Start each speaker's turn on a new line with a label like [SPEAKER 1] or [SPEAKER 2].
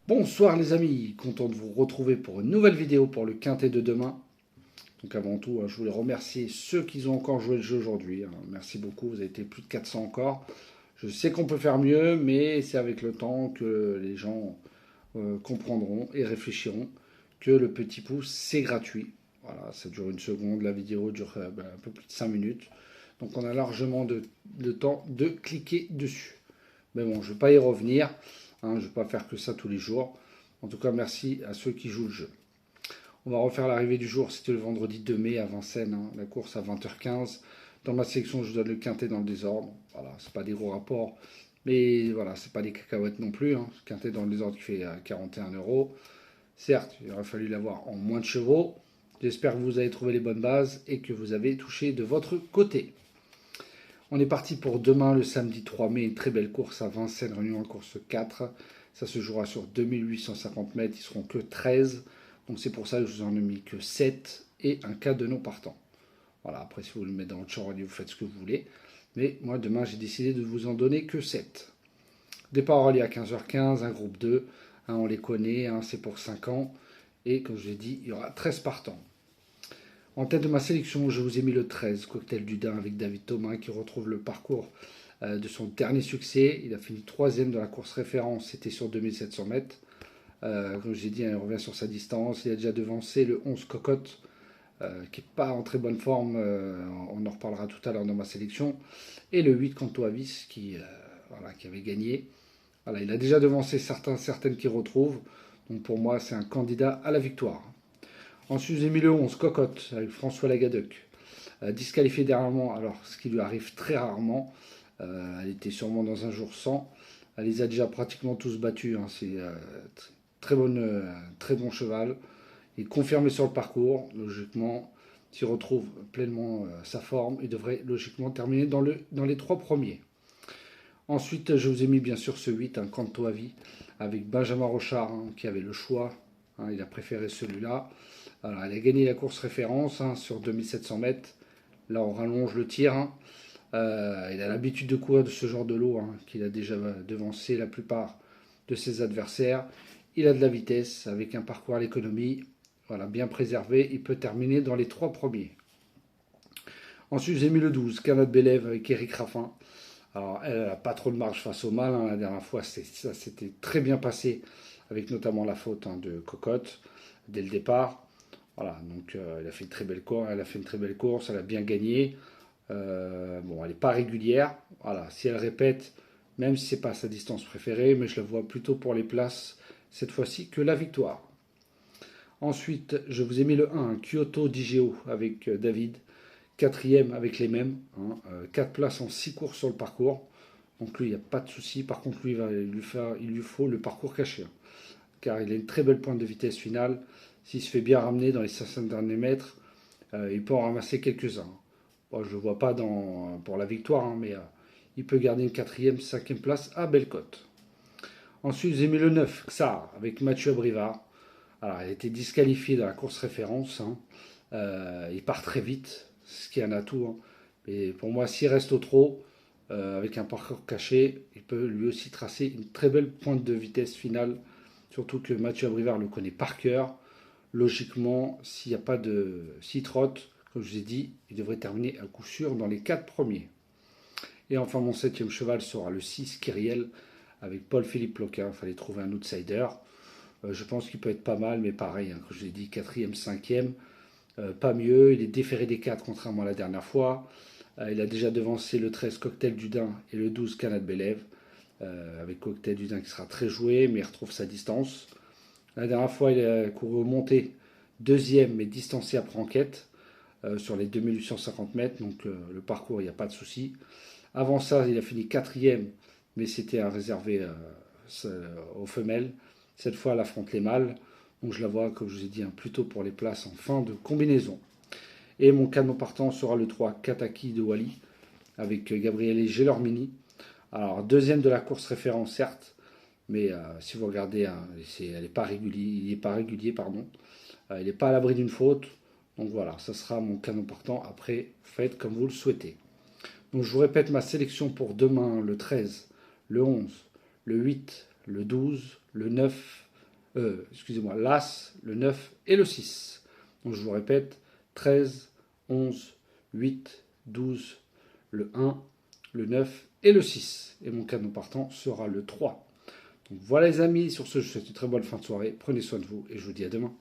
[SPEAKER 1] Bonsoir les amis, content de vous retrouver pour une nouvelle vidéo pour le quintet de demain. Donc avant tout, je voulais remercier ceux qui ont encore joué le jeu aujourd'hui. Merci beaucoup, vous avez été plus de 400 encore. Je sais qu'on peut faire mieux, mais c'est avec le temps que les gens comprendront et réfléchiront que le petit pouce, c'est gratuit. Voilà, ça dure une seconde, la vidéo dure un peu plus de 5 minutes. Donc on a largement de temps de cliquer dessus. Mais bon, je ne vais pas y revenir. Je ne vais pas faire que ça tous les jours. En tout cas, merci à ceux qui jouent le jeu. On va refaire l'arrivée du jour. C'était le vendredi 2 mai à Vincennes. La course à 20h15. Dans ma sélection, je vous donne le quintet dans le désordre. Voilà, c'est pas des gros rapports. Mais voilà, c'est pas des cacahuètes non plus. Quintet dans le désordre qui fait 41 euros. Certes, il aurait fallu l'avoir en moins de chevaux. J'espère que vous avez trouvé les bonnes bases et que vous avez touché de votre côté. On est parti pour demain, le samedi 3 mai, une très belle course à Vincennes, réunion en course 4. Ça se jouera sur 2850 mètres, ils seront que 13. Donc c'est pour ça que je vous en ai mis que 7 et un cas de non partant. Voilà, après si vous le mettez dans le champ radio, vous faites ce que vous voulez. Mais moi demain, j'ai décidé de vous en donner que 7. Départ relié à 15h15, un groupe 2. On les connaît, c'est pour 5 ans. Et comme je l'ai dit, il y aura 13 partants. En tête de ma sélection, je vous ai mis le 13, Cocktail du Dain avec David Thomas qui retrouve le parcours de son dernier succès. Il a fini 3e dans la course référence, c'était sur 2700 mètres. Comme j'ai dit, il revient sur sa distance. Il a déjà devancé le 11 Cocotte, qui n'est pas en très bonne forme. On en reparlera tout à l'heure dans ma sélection. Et le 8 Cantoavis qui avait gagné. Voilà, il a déjà devancé certaines qui retrouvent. Donc pour moi, c'est un candidat à la victoire. Ensuite, j'ai mis le 11, Cocotte, avec François Lagadec. Disqualifié dernièrement, alors ce qui lui arrive très rarement. Elle était sûrement dans un jour sans. Elle les a déjà pratiquement tous battus. C'est très bon cheval. Il est confirmé sur le parcours. Logiquement, s'il retrouve pleinement sa forme, il devrait logiquement terminer dans les 3 premiers. Ensuite, je vous ai mis bien sûr ce 8, un Canto à vie, avec Benjamin Rochard, qui avait le choix. Il a préféré celui-là. Alors, elle a gagné la course référence sur 2700 mètres. Là, on rallonge le tir. Il a l'habitude de courir de ce genre de lot, qu'il a déjà devancé la plupart de ses adversaires. Il a de la vitesse avec un parcours à l'économie. Voilà, bien préservé. Il peut terminer dans les 3 premiers. Ensuite, j'ai mis le 12, Canad Bélève avec Eric Raffin. Alors, elle n'a pas trop de marge face au mal. La dernière fois, ça s'était très bien passé, avec notamment la faute de Cocotte dès le départ. Voilà, donc elle a fait une très belle course, elle a bien gagné. Bon, elle n'est pas régulière. Voilà, si elle répète, même si c'est pas sa distance préférée, mais je la vois plutôt pour les places cette fois-ci que la victoire. Ensuite, je vous ai mis le 1, Kyoto DiGeo avec David. 4e avec les mêmes. 4 places en 6 courses sur le parcours. Donc lui, il n'y a pas de souci. Par contre, lui, il lui faut le parcours caché. Car il a une très belle pointe de vitesse finale. S'il se fait bien ramener dans les 500 derniers mètres, il peut en ramasser quelques-uns. Bon, je ne le vois pas pour la victoire, mais il peut garder une 4e, 5e place à belle cote. Ensuite, j'ai mis le 9, Xar, avec Mathieu Abrivard. Alors, il a été disqualifié dans la course référence. Il part très vite, ce qui est un atout. Mais pour moi, s'il reste au trot, avec un parcours caché, il peut lui aussi tracer une très belle pointe de vitesse finale. Surtout que Mathieu Abrivard le connaît par cœur. Logiquement, s'il trotte, comme je vous ai dit, il devrait terminer à coup sûr dans les 4 premiers. Et enfin, mon 7e cheval sera le 6, Kyriel, avec Paul-Philippe Ploquin. Il fallait trouver un outsider. Je pense qu'il peut être pas mal, mais pareil, comme je l'ai dit, 4e, 5e. Pas mieux, il est déféré des 4 contrairement à la dernière fois. Il a déjà devancé le 13 Cocktail du Dain et le 12 Canad Bélève. Avec Cocktail du Dain qui sera très joué, mais il retrouve sa distance. La dernière fois, il a couru au montée 2e, mais distancé après enquête sur les 2850 mètres. Donc le parcours, il n'y a pas de souci. Avant ça, il a fini 4e, mais c'était réservé aux femelles. Cette fois, elle affronte les mâles. Donc je la vois, comme je vous ai dit, plutôt pour les places en fin de combinaison. Et mon canon partant sera le 3, Kataki de Wally, avec Gabriele Gelormini. Alors, 2e de la course référence, certes, mais si vous regardez, il n'est pas régulier, pardon. Il n'est pas à l'abri d'une faute. Donc voilà, ça sera mon canon partant. Après, faites comme vous le souhaitez. Donc je vous répète ma sélection pour demain, le 13, le 11, le 8, le 12, le 9, excusez-moi, l'As, le 9 et le 6. Donc je vous répète, 13, 11, 8, 12, le 1, le 9 et le 6. Et mon cadeau partant sera le 3. Donc voilà les amis, sur ce, je vous souhaite une très bonne fin de soirée. Prenez soin de vous et je vous dis à demain.